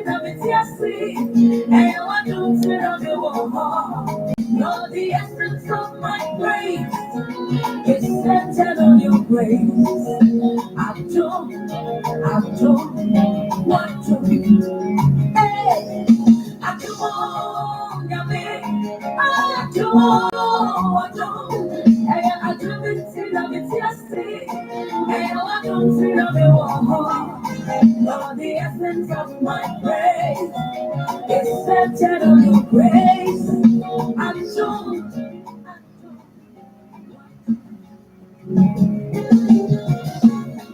You're the essence of my grace. It's centered on your grace. I've done what to do. Hey, I do all, I do all, I do. Hey, I do it till I'm tested. Hey, I don't see the You're the essence of my grace. It's centered on your grace. I'm sure.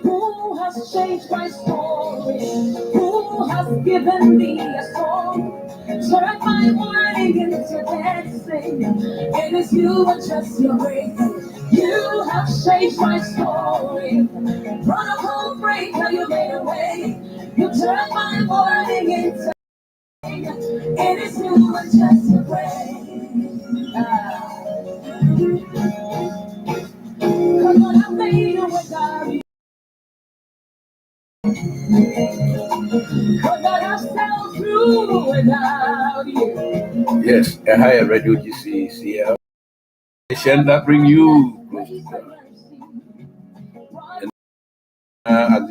Who has changed my story? Who has given me a song? Turn my morning into dancing. It is you and just your grace. You have changed my story. Protocol break, how you made a way. You turned my morning into it is you and just your grace. Come on, I made you without you. Could not have sailed through without you. Yes, a higher radio GCF. That bring you close to God. And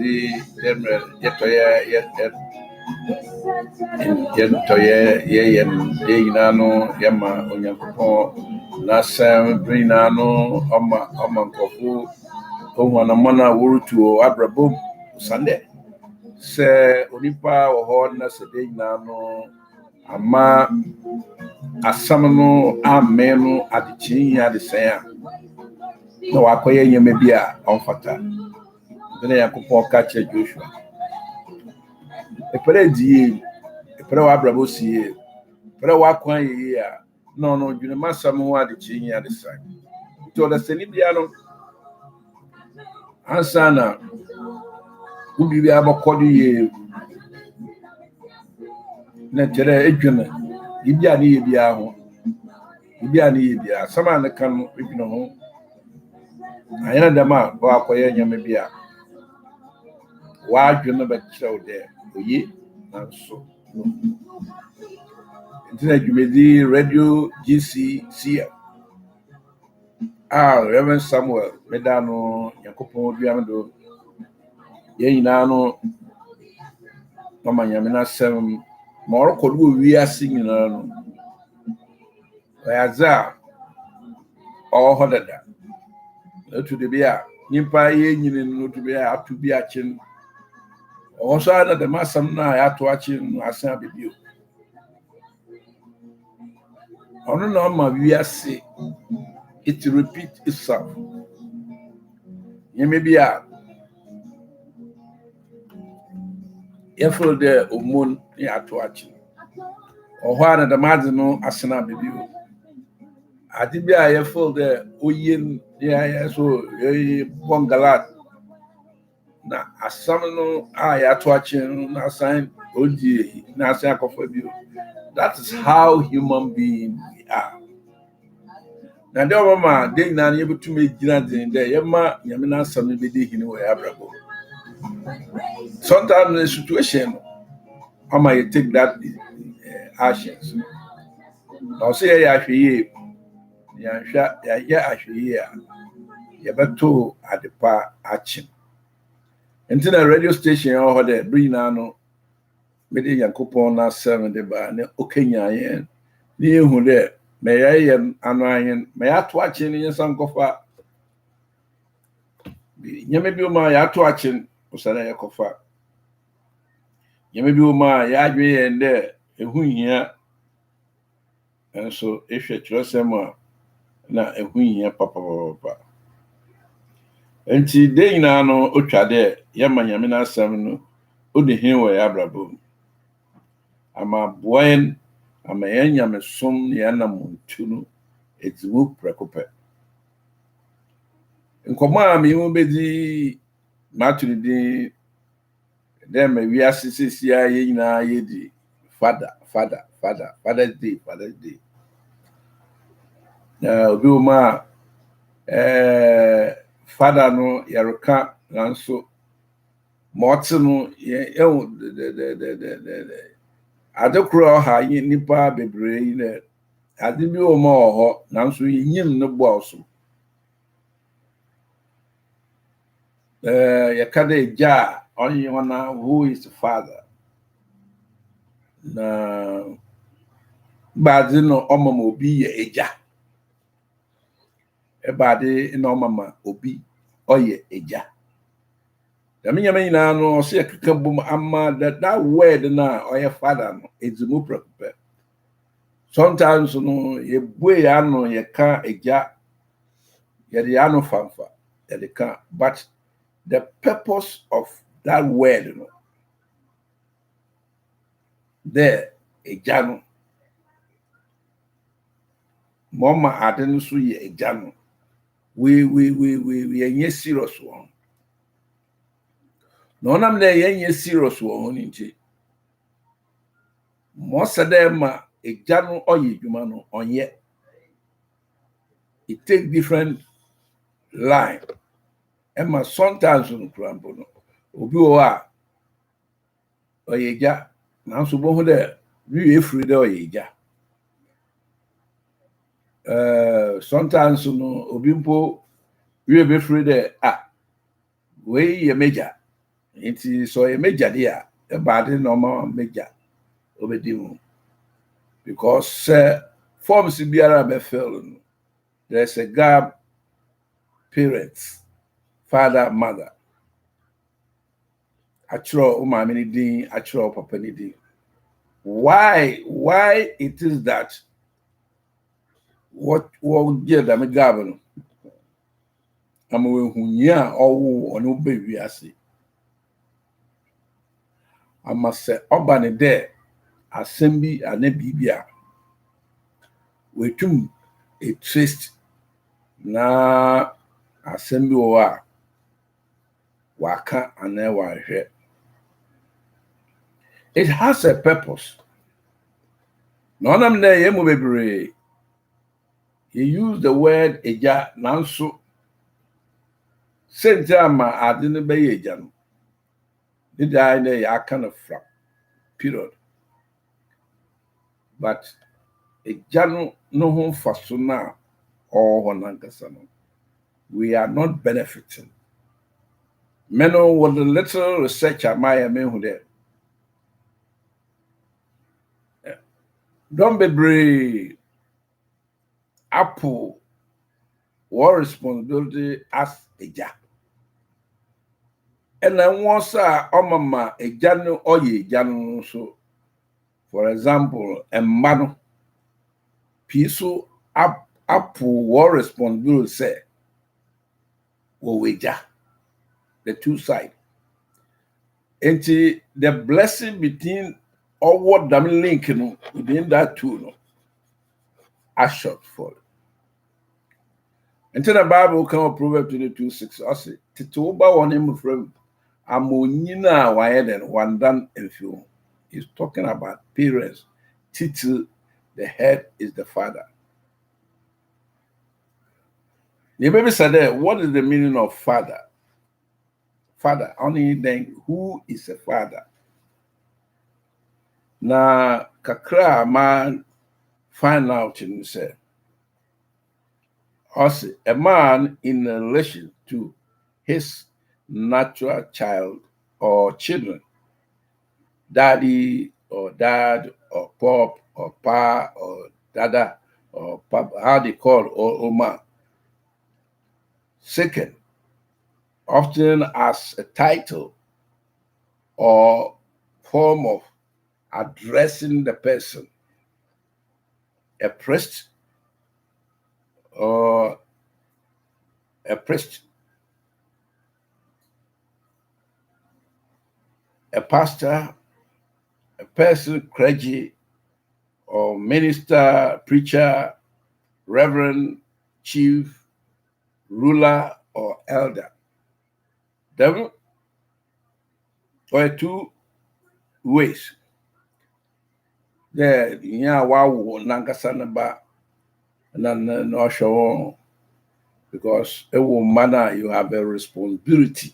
yama onyankopon nasam brinano ama nkofo ohwana mana worutuo abrabom Sunday se onipa wo ho na sede nyinano ama asamno ameno adichin ya de sen no wakoye nyame bia onfata dene yakopon ka che Joshua epere die epere wa abrabo sie epere wa kwan ye a no dwene masam ho adichin ya de sen to da seni bia no ansana ubi bia bokodi ye na tere edwene ibia ni ye bia ho ibia ni ye bia sama na kan edwene ho ayana dama ba akoye nyame bia wa adwene ba kirew de oye nanso internet jumedi radio GCF Reverend Samuel medano yakopon duamdo ye nyina no mama nyame na sem moro kodu wi ase nyina no yaza hodada to de bia nimpa ye nyine no to bia atu bia chen so na de masam na ya to achen asan bibio ono na ma wi ase it repeat itself yeme bia yefo de omon ya to achen na de madze no asena bibio ati bia yefo de oyen ya so bongalat na asam no ya to achen na asan odi na asan akofo bio. That is how human beings we are. Na de mama de na ye betu me gina den de ye ma nyame na asam be de hini we abrabo. Sometimes in a situation mama you take that actions. Now say ya hweye ya hwa ya ahweye a ye beto adepa achi. Enti na radio station ho de bring na no me de yakopon na 7 de ba ne okenya yen ni ehu de me ye anu ayen me ato achi ni nsan kofa nyame bi ma ya ato achi usara ye kofa nyame bi ma ya adwe ye nde ehu hia enso ehwe kirosema na ehu hia papa enti de nyina no otwa de ye ma nyame na asem no odi hin we abrabo ama boyen ama yenya mesom ya na montunu ezimu prekope nkoma mi hu bedi matuni di dem wi asisi ya nyina ye di father day obi ma father no yaruka nanso motinu ye de adekro ha nipa bebre ne ade bi o ma ho nanso yim ne boaso yakade ja onye wana who is the father na badi no omama obi ye eja badi no omama obi oye eja daminya nyina no so yakeka bom ama that word na oye father no ezimu preocupe sometimes no ye bue ya no ye ka eja ye ya no fanfa ye ka but the purpose of that word no there eja no mama ade no so ye eja no we are serious one. No nam na ye serious one nti. Mo sada ma eja no oye dwuma no onye. It take different line. Emma sometimes no krampo no. Obi o a oye eja na so bo hu de wi efiri de oye eja. Sometimes no obi mpo wi be free de we ye major. Nti so ye major dia e ba de no ma major obedi mu because forms biara be fail no there's a gap parents father mother achro o ma many din achro papa ni din why it is that what get am gap no am we hunya owo ono be wi ase ama se oba ne de assembly ane bibia wetum a twist na assembly wa waka ane wa hwe. It has a purpose. No nam na ye mo bebre. You use the word eja nanso sentama ade no be eja no. The die na ya kind of frap period. But eja no ho faso na or nankasa no. We are not benefiting. Meno with the little research I might have who there. Don't be brave. Apple what responsibility as a jack. And then once mama a jano or ye jano so for example a man piso apple what responsibility say we ja the two sides. And the blessing between all what damn link within that two no are short for it. Until the Bible come up Proverbs 22:6. I say, Tituba one him from Amonina Waeden, one done and few. He's talking about parents. Titu, the head is the father. The baby said, what is the meaning of father? Father, only then who is a father? Na kakra man find out and say, also, a man in relation to his natural child or children, daddy or dad or pop or pa or dada or papa, how they call or oma. Second, often as a title or form of addressing the person, a priest or a priest, a pastor, a person, clergy, or minister, preacher, reverend, chief, ruler, or elder. There were two ways. There, wow, nankasanaba, no show because a woman, you have a responsibility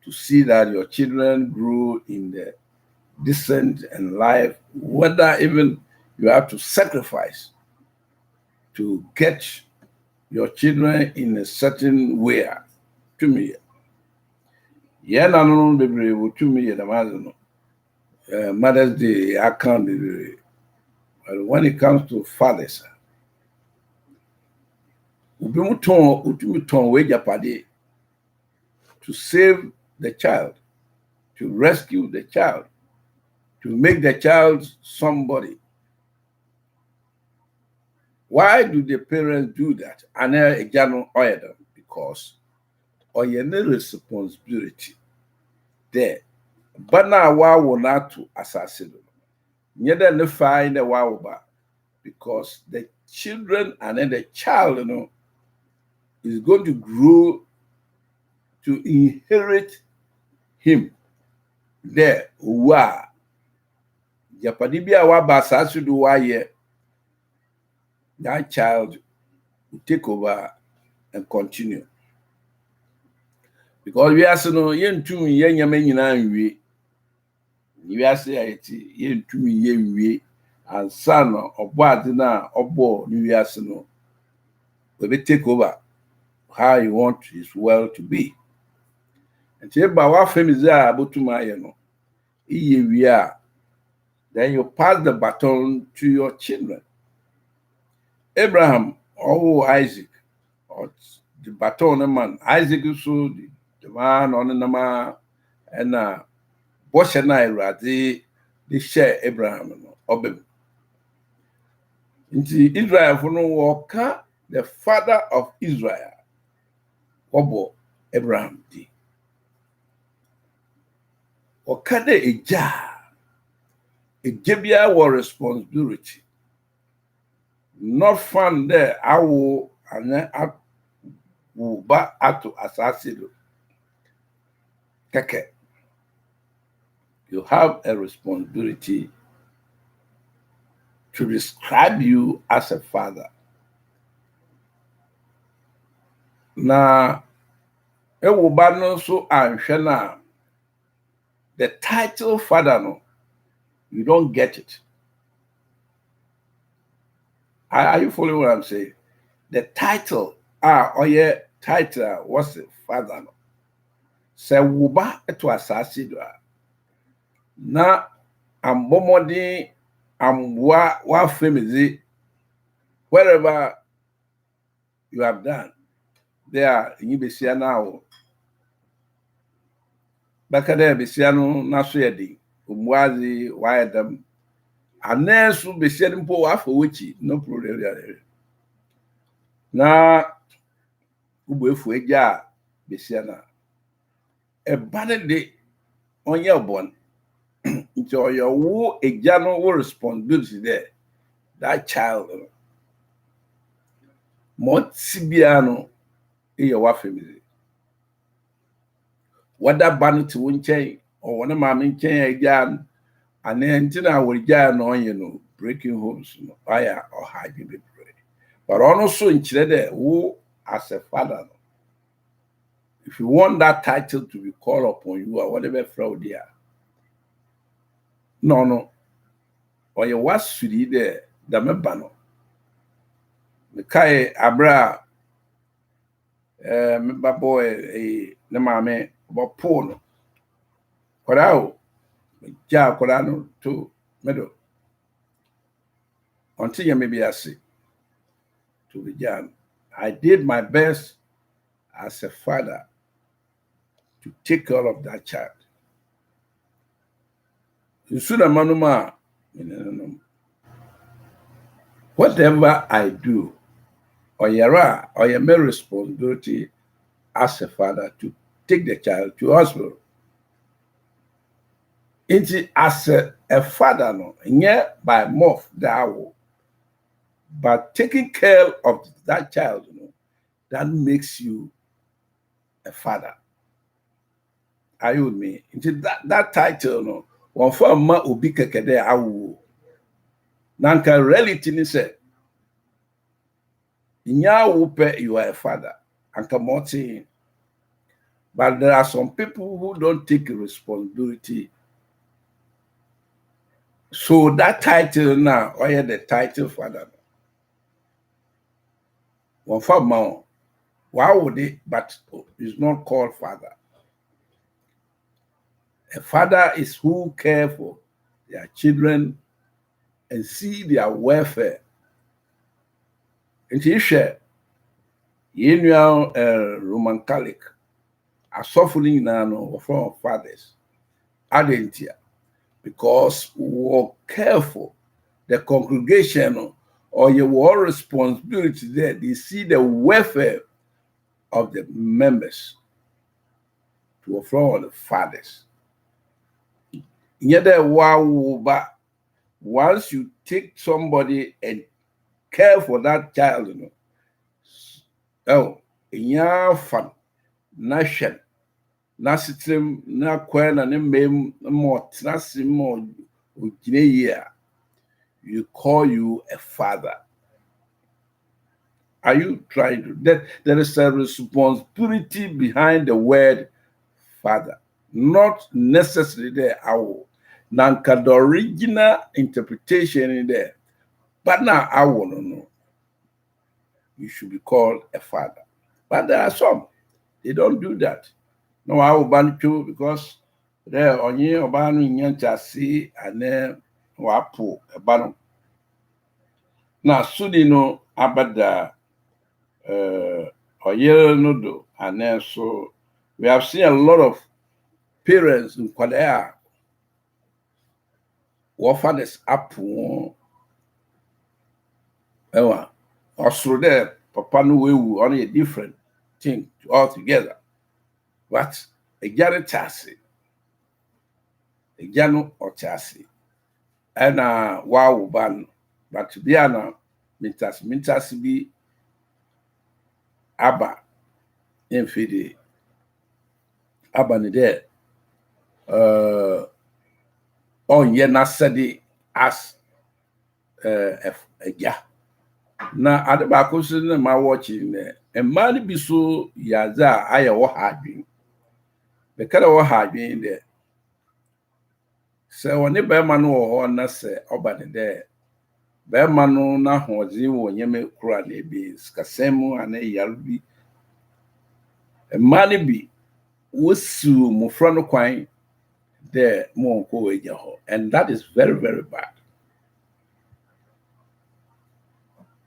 to see that your children grow in the decent and life, whether even you have to sacrifice to get your children in a certain way. To me, yeah, no, baby, to me, the Mother's Day, I can't be. But when it comes to fathers, to save the child, to rescue the child, to make the child somebody. Why do the parents do that? Because no responsibility there. But now why will not to assassinate? Neither the find the wow, because the children and then the child, is going to grow to inherit him there. Wow. Japadibia wabasa should do why that child will take over and continue. Because we are so yen to me yen yaman we. You are say yen to me yen we and son of Badina or boy, you are so we take over how you want his well to be. And say, but what famous are about to my we are. Then you pass the baton to your children. Abraham or Isaac, or the baton man, Isaac also the man on the man, and Bosh and I rather they share Abraham or them. Into Israel for no walker, the father of Israel, Obo Abraham D. Or can a jar? A jebia war responsibility. Not fun there, I will and then up back to assassinate. Keke. You have a responsibility to describe you as a father. Now, Ewubano so Anshana, the title father, no, you don't get it. Are you following what I'm saying? The title, or title was a father. No. Se wuba eto asasi do. Na ambomodi wa family wherever you have done. There you be see now. Baka there be see no na so yedi. Umwazi why them. Anesu be see mpo wa for which no problem there. Na ubefu eja be see na. E bane de onye born. Into your a general responsibility there. That child, Motsibiano, in your family. What that banner to win chain, or one of my main chain again, and then I will get on, breaking homes, fire or hiding the pray. But also in Chile, who as a father, if you want that title to be called upon you or whatever fraud there. No. Or you was free there, the mebano. The Kai Abra, my boy, the mammy, about Pono. Corao, Ja Corano, to Meadow. Until you maybe I see to the Jan. I did my best as a father to take care of that child. You should have manuma. Whatever I do, or your main responsibility as a father to take the child to hospital. It's as a father, no, yeah, by mouth that will. But taking care of that child, that makes you a father. Are you with me? Into that title, no, one for ma ubi kekede awu. Nanka reality said, Inya wupe, you are a father. Anka moti. But there are some people who don't take responsibility So that title now, or the title father. One for mount. Why would it? But it's not called father. A father is who care for their children and see their welfare. And he share, you know, Roman Catholic, a suffering now from fathers. Adentia, because we were careful, the congregation or your responsibility there, they see the welfare of the members to from the fathers. Yet wow, but once you take somebody and care for that child, oh, yeah, fun, nation, nasitim, na kwen and mem mot, nasim you call you a father. Are you trying to? There is a responsibility behind the word father, not necessarily there. Nanka the original interpretation in there, but now I want to know. You should be called a father, but there are some they don't do that. No, I will ban you because there on you ban in see and then wapo a ban. Now, Sudino abada. Nodo, and then so we have seen a lot of parents in Korea who fathers up or through there, Papa no way only a different thing altogether. But a Jano Chassis, a Jano or Chassis, and wow ban, but to be an mintas be Abba in Fide Abba ni there. On yena sadi as a ja. Na ade ba ko so na ma watching ne. E ma ni bi so yaza aye wo hadwin. Be kada wo hadwin de. Se woni be ma no wo na se oba ne de. Be ma no na hozi wo nyeme kura na bi skasemu ana yarubi. E ma ni bi wo su mo fra no kwan de mo ko eja ho, and that is very, very bad.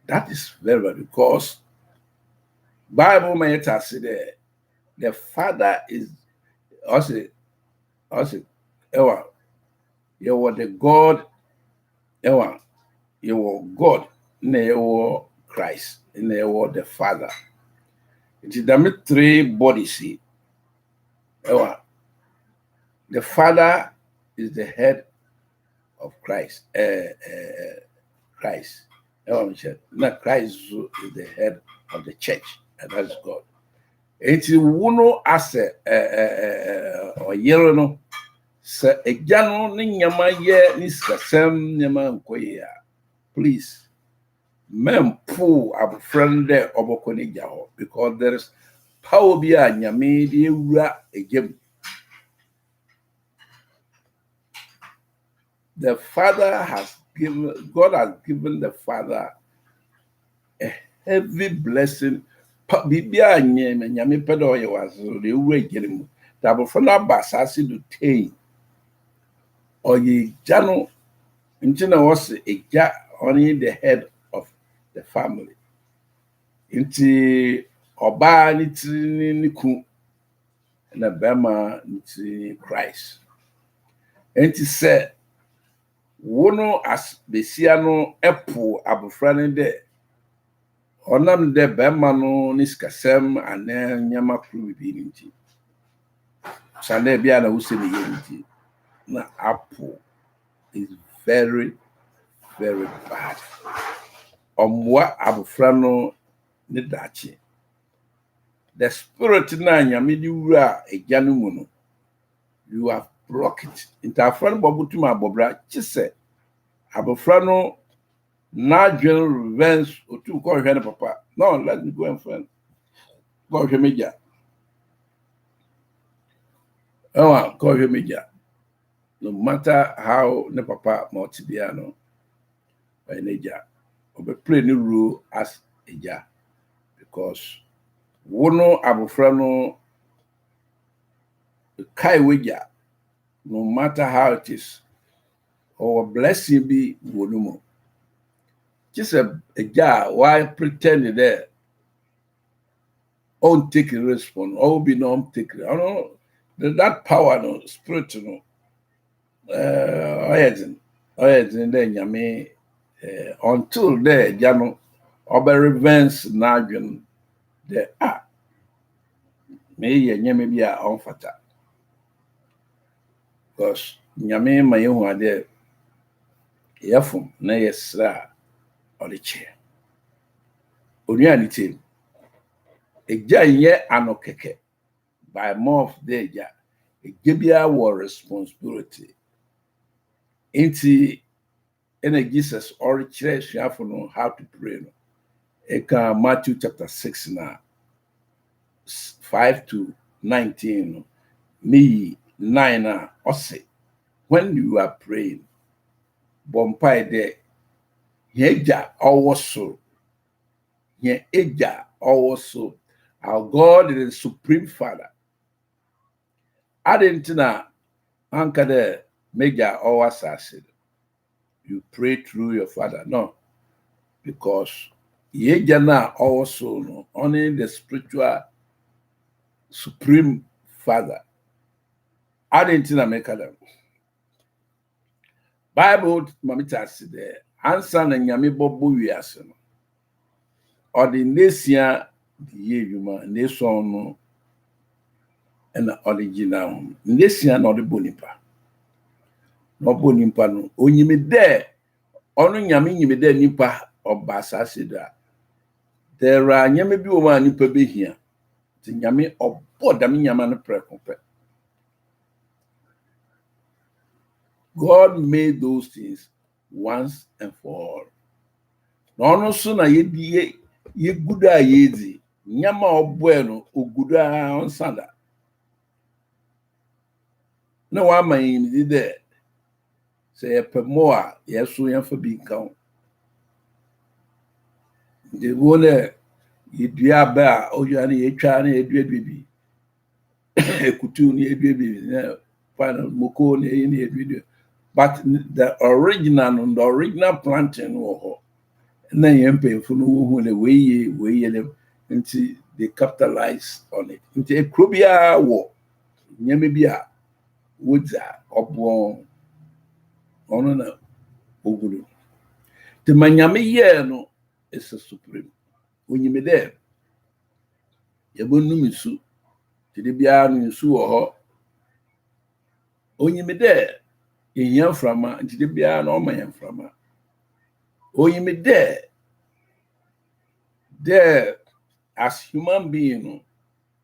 That is very bad because Bible may say that the father is also you were the God, you were God, you were Christ, you were the Father. It is the 3 bodies. The Father is the head of Christ. Christ. Not Christ is the head of the church, and that's God. Enti wuno ase oyero no se egya no ne nyama ye ni skasem nyama nkoye a please mempo abofran de oboko ne gya ho, because there is power bi a nyame de ewura egyem. The Father has given, God has given the Father a heavy blessing. Bibia nyame pedo ye wazo de ewura egyem. Tabo fana basasi do tei oye jano intina was eja only the head of the family. Inti oba ni ku na bema nti Christ. Inti se wono as besia no epo abofra ne de onam de bema no ni skasem ana nyama kru bi nti. Sande bia na usemi nti na apple is very, very bad. Omwa abofra no ne dachi. The spirit na nyame di wura egya no mu no, you have blocked it. Interfran bobutum abobra chise abofra no na general revenge otu ko hwe ne papa. No, let me go and find. Go hwe meja. Ko hwe meja. no matter how ne papa multibiano or an eja, or play the role as eja, because wono abofrano KWEKU, no matter how it is, or blessing be wonumo. Just a jar, why pretend there? On take a response, all be non take. I know that power, no spirit, no. Then yame until there, Jano, over events, Nagan, there are. May yame be a unfata. Because Yame, my own idea, Yafum, Nayesra, or the chair. Onyanity. A jay anokeke by more of the ja. A gibia war responsibility. Inti ene Jesus or church know how to pray. Eka Matthew chapter 6 now, 5 to 19. Me 9 ose. When you are praying, bompai de yeja also. Ye eja also. Our God is the Supreme Father. Adentina anka de major or assassin. You pray through your father. No. Because Yejana also no, only the spiritual Supreme Father. Adentina make them. Bible mamita said there. Answer na nyame bobo wiase no. Ordination the yuma nation no and original. Nation no the bonipa. No bonipa no. Onyime there. Ono nyame nyime there nipa obasa sida. There are nyame bi o ma nipa be hia. Ti nyame obo dam nyama no prekope. God made those things once and for all. No no so na ye guda yedi. Nyama obo no oguda onsanda. No one man did there. Say a per more, yes, so young for being count. The one you do a bear, or you are a child, a baby. A kutuni, a baby, final moko, in a video. But the original planting, and then you pay for no the way them until they capitalize on it. Into a crubia war, Yamibia, woods are upon on Oguru. The Manyami ye no is a supreme. When you me there, you won't know me so. To the Bian su or when you me there, in young from and to the Bian or my young from her. When you me there as human being,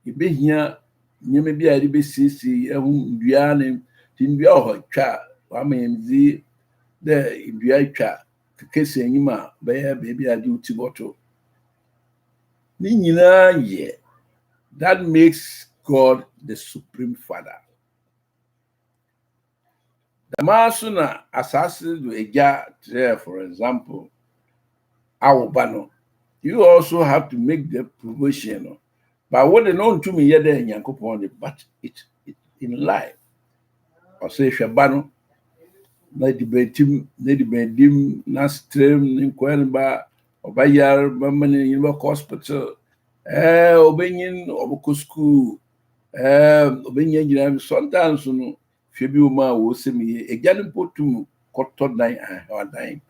you be here, you may be a BCC, and Bian, Timbia, child, I mean, the India child. Kese nyima be baby adu tiboto ni nyina ye. That makes God the Supreme Father. The masuna assassin do eja there, for example, awobano. You also have to make the provision. But what they know to me yet in Yankopon, but it in life. Or say Shabano. Na debatim na stream nkwenba obayar mamani in hospital obenyin oboko school obenyin nyina sometimes no febi o ma wo semi egyan potum koto dan adan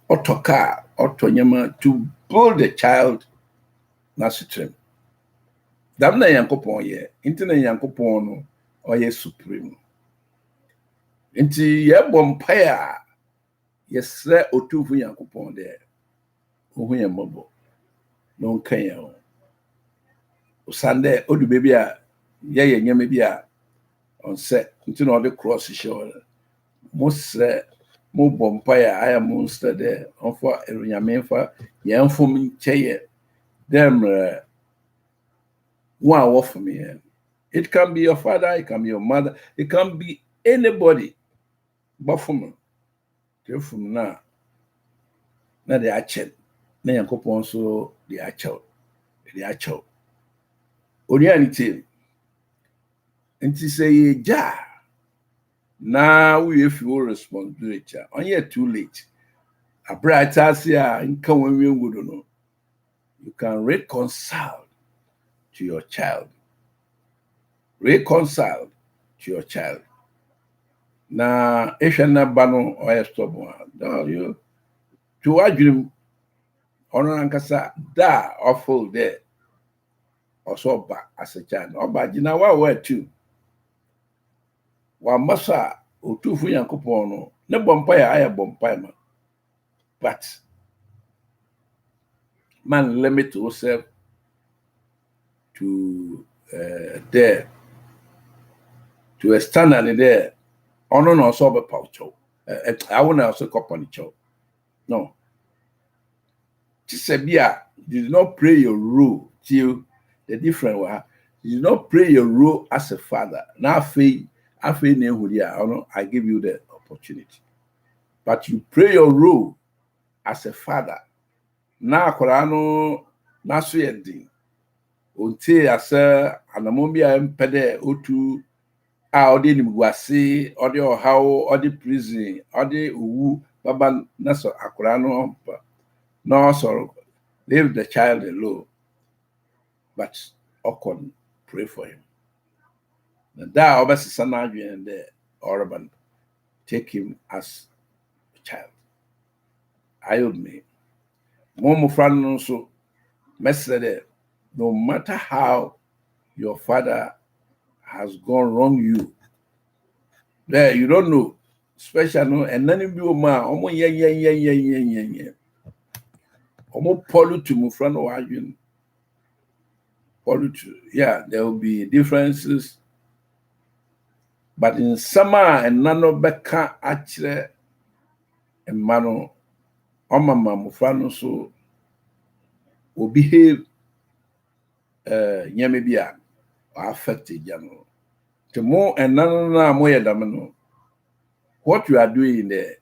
otoka otonyama to build a child na stream dam na Yankopon ye intina Yankopon no oye supreme. Inti ye bompaya yesre otufu Yankopon there. Ohu ye mobo. No kanya o. Osande odu baby a ye nyame bi a on set inti no the cross show. Mosre mo bompaya aya monster there. On for erunyame fa ye mfom cheye. Them one work for me. It can be your father, it can be your mother, it can be anybody. bofum from na the achen na yankopon so the acho onianity nti say ja na we feel responsibility onye too late abratasia nka wanwe ngudo no you can reconcile to your child na ehwe ba no oye stop one you to adwum ono ankasa da awful there also ba as a child oba gina wa too wa masa otufu yankopon no ne bompa ya aya bompa ma but man limit yourself to there to a standard there ono no so be paucho I wanna also company chow no Tisebia you did not play your role till the different way you did not play your role as a father now I give you the opportunity but you play your role as a father now korano naso yedin onte asa anamombia mpede otu odi nimguase odi ohawo odi prison odi owu baba naso akorano no sorrow leave the child alone but okon pray for him that obviously and the Orban take him as a child I would me Momo Fran so message no matter how your father has gone wrong you there you don't know special no and none of you ma omo omo pollute to mufran or arguing pollute yeah there will be differences but in summer and none of beka actually and mano omama mufran so will behave nyamebia affected general to more and none more what you are doing there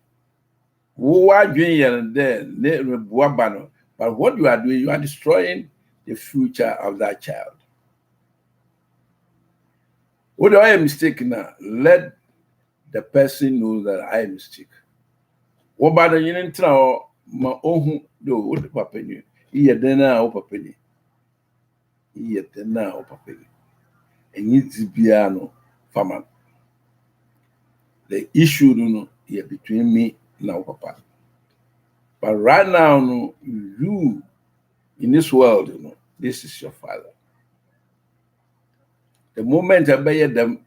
who are doing there but what you are doing you are destroying the future of that child. What I am mistaken now, let the person know that I am mistaken. What about the union ma ohu do what the papa knew? He dena o papa ni. He dena o papa ni. And it's piano farmer. The issue no here between me and our papa. But right now, no, you in this world, you know, this is your father. The moment I buy them,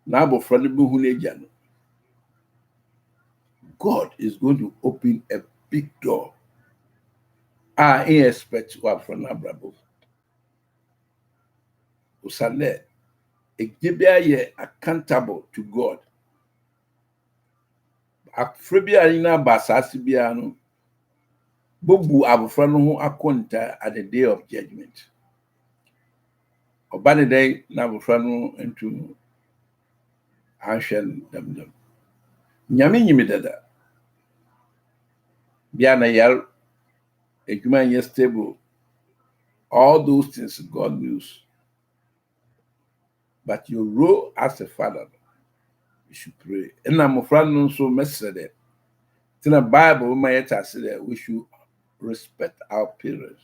now God is going to open a big door. I expect what from Abraham. Usale, a accountable to God. Afrobia ina basasi biano. Bobu abufrano akonta at the day of judgment. Obani day na abufrano into ancient them. Nyami nyimi dada. Biana yal a human stable. All those things God knows. But your role as a father, you should pray. And I'm afraid so message that. In the Bible, my say that we should respect our parents.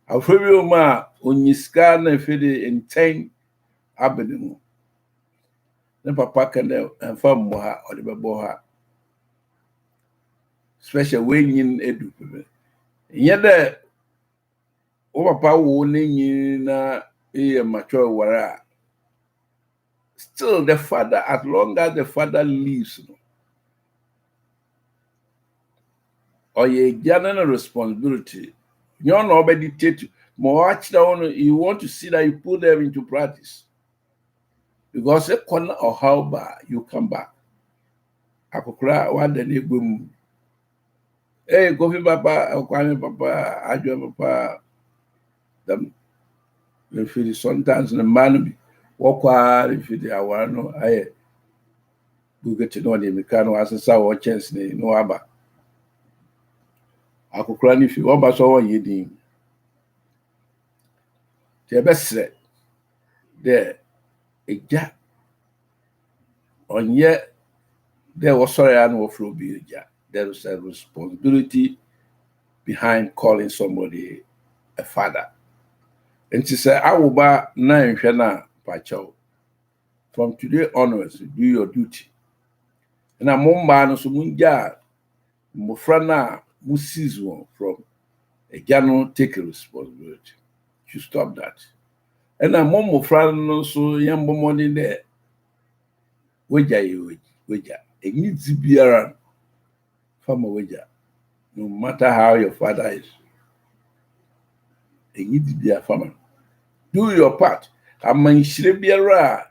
Our favorite ma onyiska na fede intend abedemu. Na papa can and farm moha or the beboha. Special way in edu. Yet there over power na mature wara. Still the father, as long as the father lives, or a general responsibility, you're not dictate. More you want to see that you put them into practice. Because a corner or how bad you come back. Akokra one day boom. Hey, coffee papa, Kwame papa, Ajo papa. Them if it is sometimes the man walk if it I want no We get to know the mechanical as a or chance no aba. I could cry if you over so one year. The best said there a gap on yet there was sorry I know for be there is a responsibility behind calling somebody a father. And she said, I will buy 9 shana pacho. From today onwards, do your duty. And I'm on man so munja mufrana musizwo from a jano take a responsibility. You stop that. And I'm on mufrana so young money there. Weja. It needs to be around from a weja. No matter how your father is. It needs to be a farmer. Do your part. I'm in Shrebiara.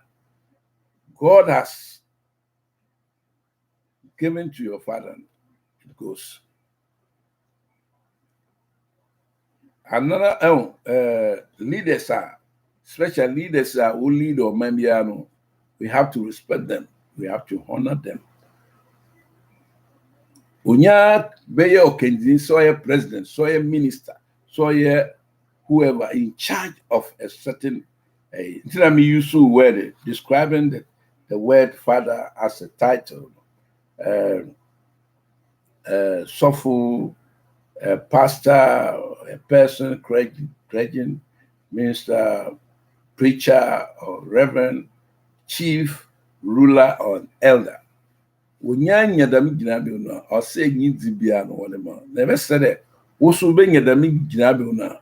God has given to your father. It goes. Another leaders are, special leaders are who lead or membiano. We have to respect them. We have to honor them. Unya beye okendin, so a president, so a minister, so a whoever in charge of a certain me use word describing the word father as a title. Sofu, a pastor, a person, clergy, minister, preacher, or reverend, chief, ruler, or elder. Unyanya dami jinabi una, or say nyidzibia no whatever. Never said it. Wosu be nyadami jinabi una.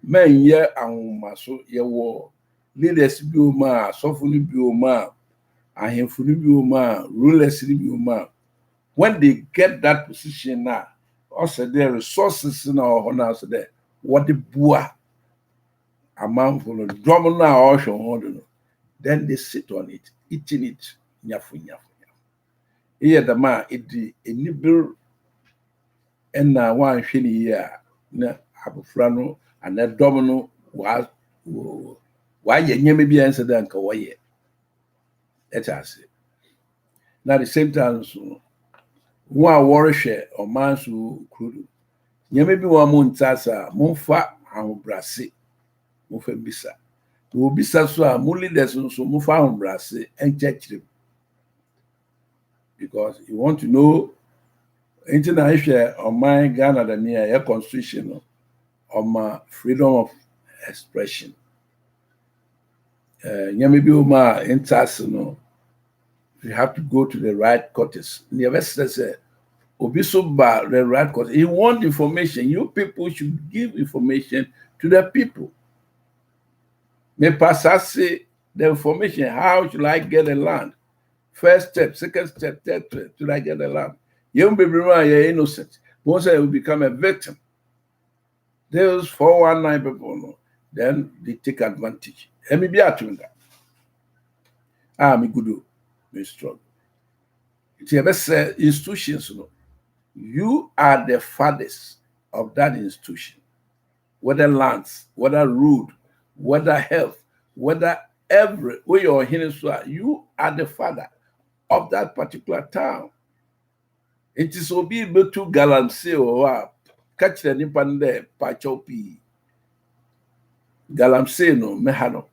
Men ye anwumaso ye wo leaders bi o ma, sofu ni bi o ma, ahemfu ni bi o ma, rulers ni bi o ma. When they get that position now, also their resources now honor so there. What the bua amount for the drum now also then they sit on it, eating it, nyafu. Here the man it the enable and now one shilly here na abufrano and that domino was why you maybe answer than kawaii. Let us say. Now at the same time so one worship or man who could. Maybe one moon tasa, monfa and brassy, monfa bisa. Will be so muli lessons so monfa and brassy and church them. Because you want to know international on my Ghana the near air constitution on my freedom of expression. Maybe uma intasino. You have to go to the right quarters. Never says Obisoba, the right cause. He wants information. You people should give information to the people. Me pass the information. How should I get the land? First step, second step, third step, should I get the land? You won't be you're innocent. Once you will become a victim. Those 419 people, then they take advantage. Let me be doing that. Me good, me strong. It's a best institutions, you are the fathers of that institution. Whether lands, whether road, whether health, whether every way you're here, you are the father of that particular town. It is obi betu galamsey or catch the nipan there, pachopi. Galamsey no mehano.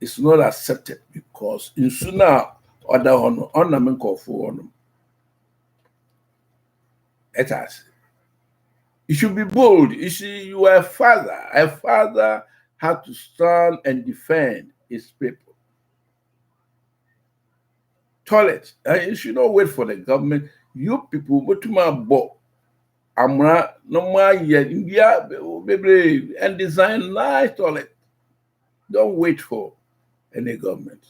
It's not accepted because in sooner other ornament call for honor. Let us. You should be bold. You see, you are a father. A father has to stand and defend his people. Toilet. You should not wait for the government. You people, go to my book. Amra, no more yet. India, baby, and design nice toilet. Don't wait for any government.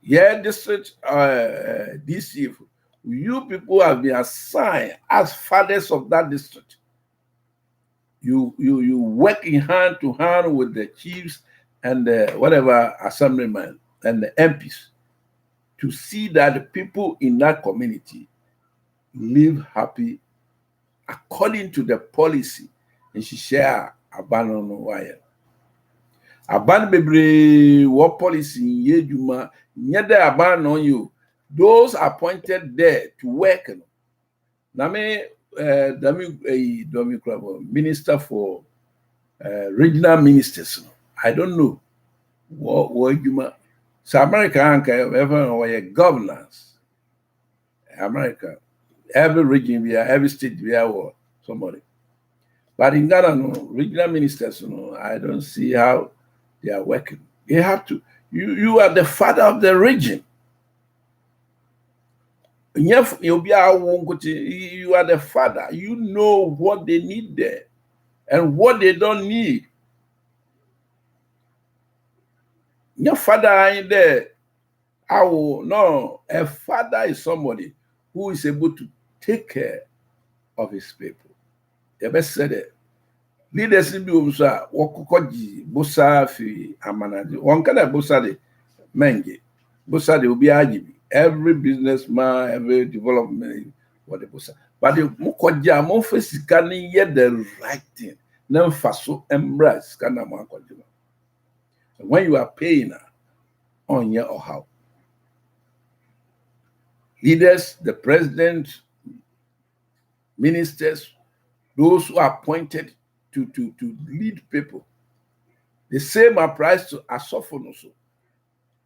Yeah, district, DC. You people have been assigned as fathers of that district. You work in hand to hand with the chiefs and the whatever assemblymen and the MPs to see that the people in that community live happy according to the policy and she share abandon wire. Aban bebre what policy ye juma nyede aban on you. Those appointed there to work. Na me minister for regional ministers. I don't know what juma. So America ever governance. America, every region we are, every state we are somebody. But in Ghana, no, regional ministers, I don't see how they are working. You have to. You are the father of the region. You are the father. You know what they need there and what they don't need. Your father ain't there. No. A father is somebody who is able to take care of his people. You best said it. Leaders in Bumsa, Wakoji, Bosa fi Amanaji. One kind of Bosa de Menge. Bosa de Ubiaji. Every businessman, every development, what the Bosa. But the Mukoja, Mofes can yet the right thing. Never faso embrace Kana Makojima. When you are paying on your or how. Leaders, the president, ministers, those who are appointed to lead people. The same applies to Asophonoso.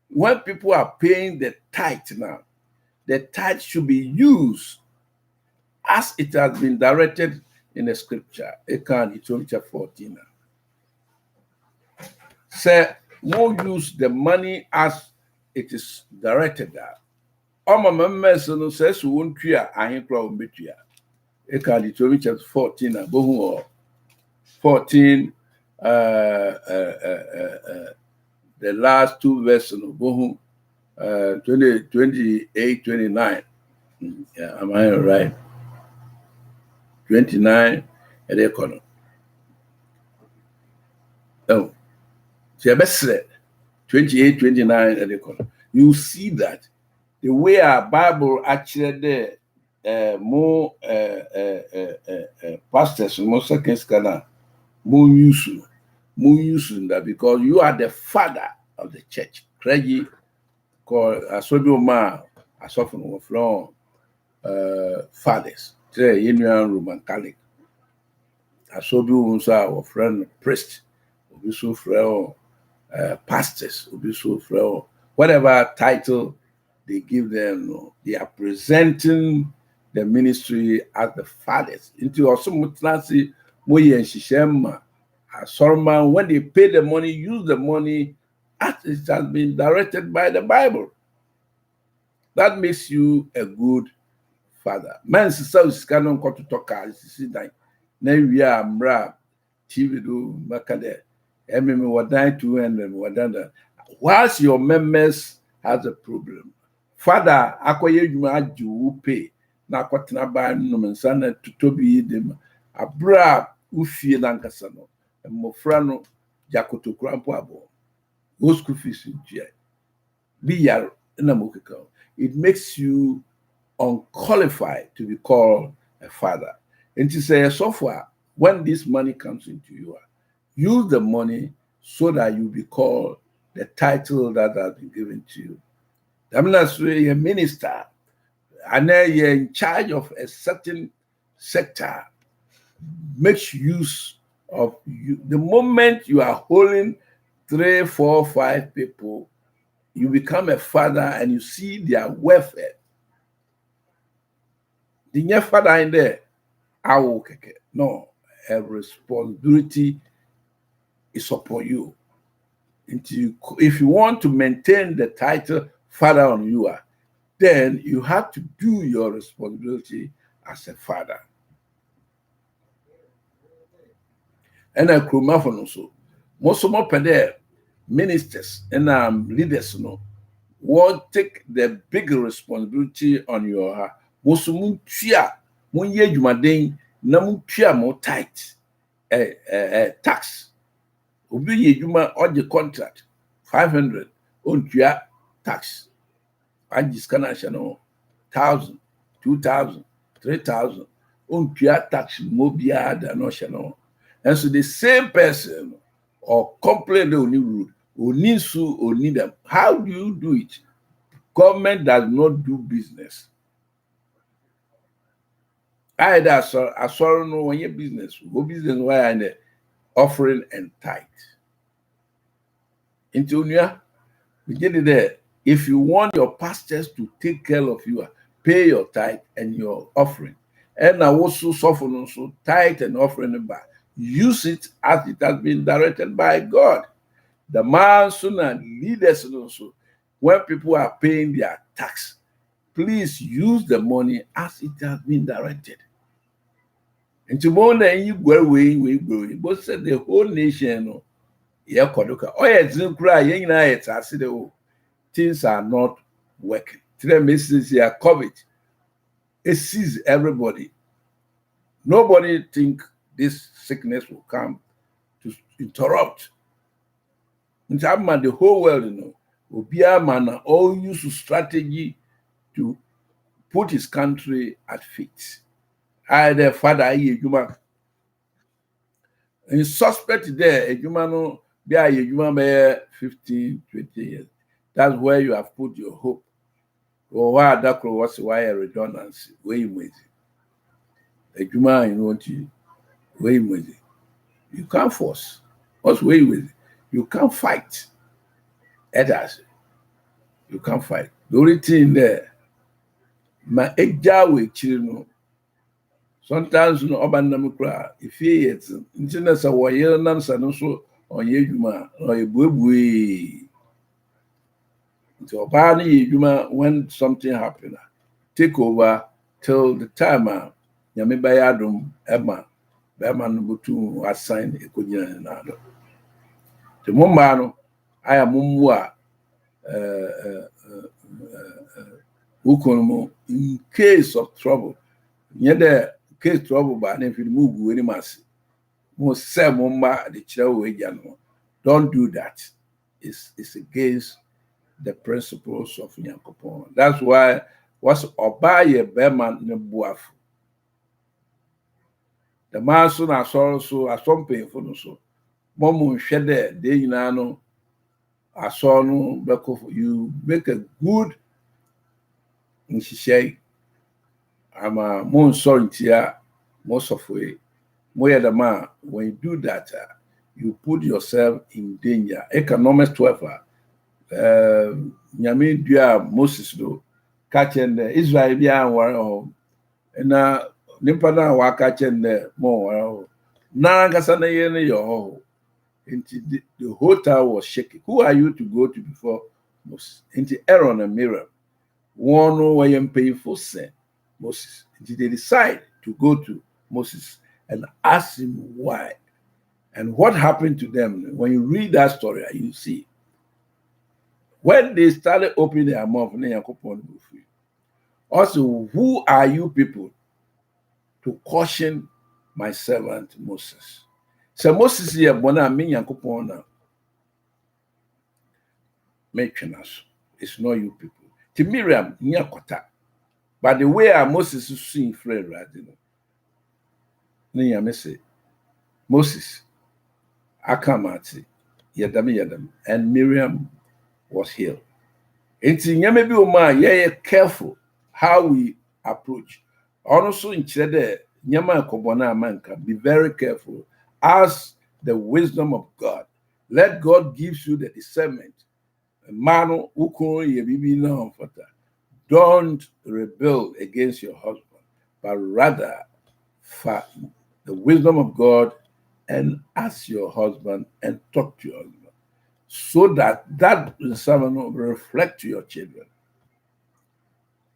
When people are paying the tithe now, the tithe should be used as it has been directed in the scripture. AKAN, chapter 14. Say, won't use the money as it is directed at. All my members says won't clear and crowd between. AKAN, chapter 14. 14, the last two verses of 28, 29. Yeah, am I right? 29 and the economy. Oh, so best 28, 29 and the economy. You see that the way our Bible actually more pastors, more second scanner. More useful that because you are the father of the church. Craigie called Asobioma, Asofon from fathers. Today, Union Roman Catholic. Asobi Unsa or friend priest, Obiso Freo, pastors, Obiso Freo, whatever title they give them, they are presenting the ministry as the fathers. Into also Mutlasi. When they pay the money, use the money as it has been directed by the Bible. That makes you a good father. Man, sister is canon to talk. Now we are Mra TV do Makade. MM were dying to and Wadanda. Whilst your members has a problem, Father, Akoye you pay. Na kwatina ba no to tobi them. Abra ufie nankasa no mmofra no jakoto krampo abo go school fees ntua bi yar na mokeka. It makes you unqualified to be called a father. And to say so far, when this money comes into you, use the money so that you be called the title that has been given to you. I'm not saying a minister and then you're in charge of a certain sector. Makes use of you. The moment you are holding 3, 4, 5 people, you become a father and you see their welfare. The new father in there, no, a responsibility is upon you. If you want to maintain the title father on you, then you have to do your responsibility as a father. And a crewman also. Most of my ministers and leaders won't take the big responsibility on your heart. Most of them when you are more tight tax. Obi yejuma on the contract 500 on tax. I just can 1,000, 2,000, 3,000 on tax mobia than no. And so the same person or complain only rude, or need sue, or need them. How do you do it? Government does not do business. Either I saw no when your business, go business why and offering and tithe. Into we get it there. If you want your pastors to take care of you, pay your tithe and your offering. And I also suffer also tithe and offering back. Use it as it has been directed by God. The man soon and leaders also, when people are paying their tax, please use the money as it has been directed. And tomorrow you go away, but said the whole nation, things are not working. Today, messages here, COVID, it sees everybody. Nobody think this sickness will come to interrupt. The whole world, Obia man all use strategy to put his country at feet. Either father, in suspect there, a human be a human 15, 20 years. That's where you have put your hope. Or why that was why a redundancy. Way with it. A human you want to way with it. You can't force. What's way with it? You can't fight. Others. You can't fight. The only thing there, my with children. Sometimes no urban cry. If he is internet a warrior nam so on yejuma or a bubu. So when something happened, take over till the time Yami Bayadum Emma Berman Butu assign a Kujan and other. The Mumbano, I am Mumwa Ukonomo in case of trouble. Yet case trouble by if you move any mass. Most say Mumba the Chilaway. Don't do that. It's against the principles of Nyankopon. That's why was Obaye Berman Nebuaf. The man soon as also as some painful so. Momu shede de yinano asono beko you make a good nshishai. Ama mon sorry tia most of way. Moya the man when you do that you put yourself in danger. Economics 12. Nyame dua Moses do catching the Israel bia war na nimpa na wa catching the more na ngasa na ye ne yo the whole town was shaking. Who are you to go to before Moses? Into Aaron and Miriam one way and painful sin Moses. They decide to go to Moses and ask him why and what happened to them. When you read that story you see when they started opening their mouth, also, who are you people to caution my servant Moses? So Moses here, bona me yankopona. Mention us. It's not you people. To Miriam, nyakota. But the way Moses is seeing friend, right? You say, Moses, Akamati, Yadam, and Miriam was healed. It's maybe careful how we approach. Also in Chede, Nyama Kobona Manka, be very careful. Ask the wisdom of God. Let God give you the discernment. Mano uko yebibi na fata. Don't rebel against your husband, but rather for the wisdom of God and ask your husband and talk to your husband. So that sermon will reflect to your children.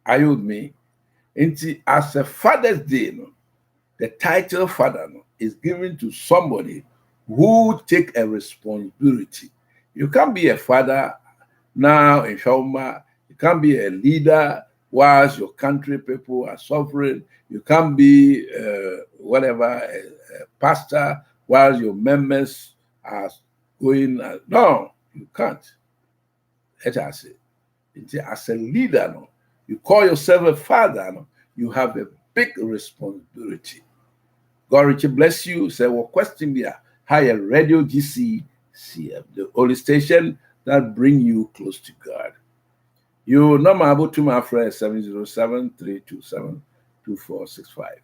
Are you with me? As a Father's Day, the title father is given to somebody who take a responsibility. You can't be a father now in Shauma. You can't be a leader whilst your country people are suffering. You can't be a pastor while your members are going. No, you can't. Let us say, as a leader, you call yourself a father, you have a big responsibility. God richly bless you. Say, well, question there. Higher Radio GC CF, the only station that bring you close to God. You number able to my friend 707-327-2465.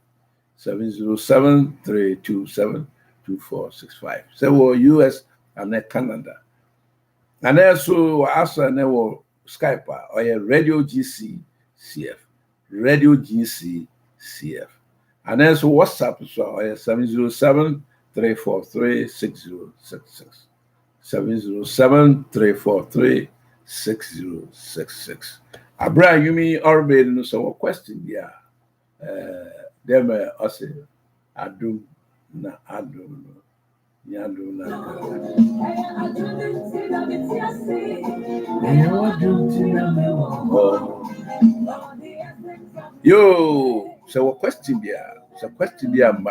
707-327-2465. So US and Canada. And also also SKYPE or Radio Gccf. Radio Gccf. And then so WhatsApp so 707-343-6066. 707-343-6066. Abra Yumi Orbe no so question there. Them us adum na adum no. Nyadum na. Yo, so a question there. So question there ma.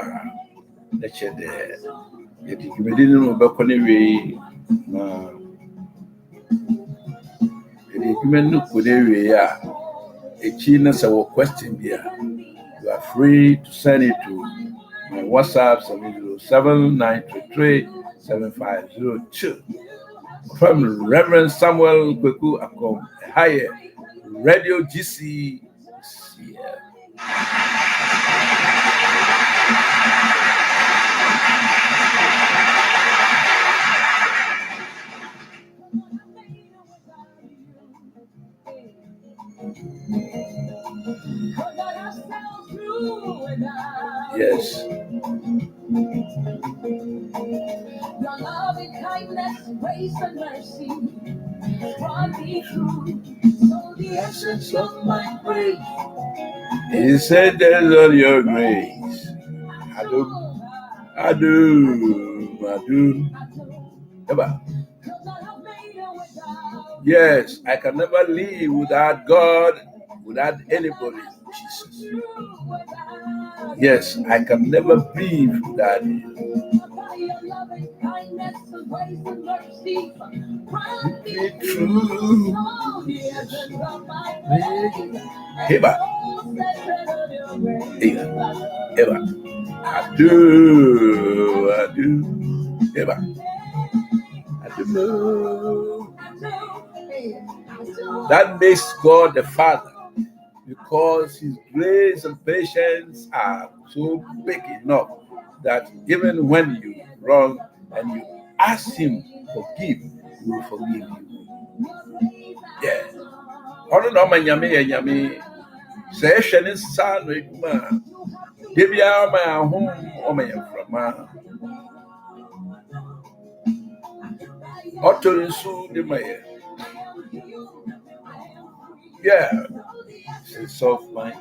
Let's check there. You didn't know about Connery. A China's our question here. You are free to send it to my WhatsApp 707-933-7502. From Reverend Samuel KWEKU AKKOM, higher Radio Gccf. Yes. Your loving kindness, grace, and mercy brought me through. So the essence of my praise is centered on your grace. I do. Yes, I can never live without God, without anybody, Jesus. Yes, I can never breathe without you. True. Eva. I do. Eva. I do. That makes God the Father, because His grace and patience are so big enough that even when you wrong and you ask Him forgive, He will forgive you. Yeah. I don't know, Yami. Say, Shannon, son, man. Give you my home, or my from Otto Su de Mayer. Yeah. It's soft mind.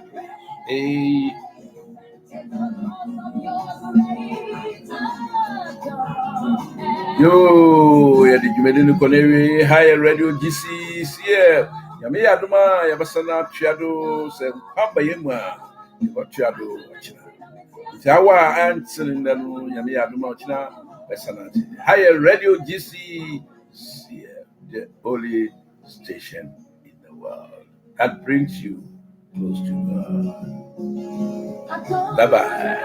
Yo, ya did you made in the higher Radio Gccf. Yeah. Yami Aduma, Yabasana Chiado, said, Papa Yema, you got Chiado. Jawa answering the Yami Aduma China, Basanati. Higher Radio Gccf, the only station in the world that brings you close to God. Bye bye.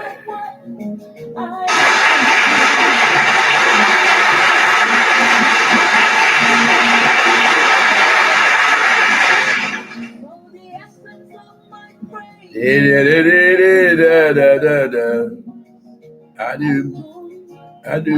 I do.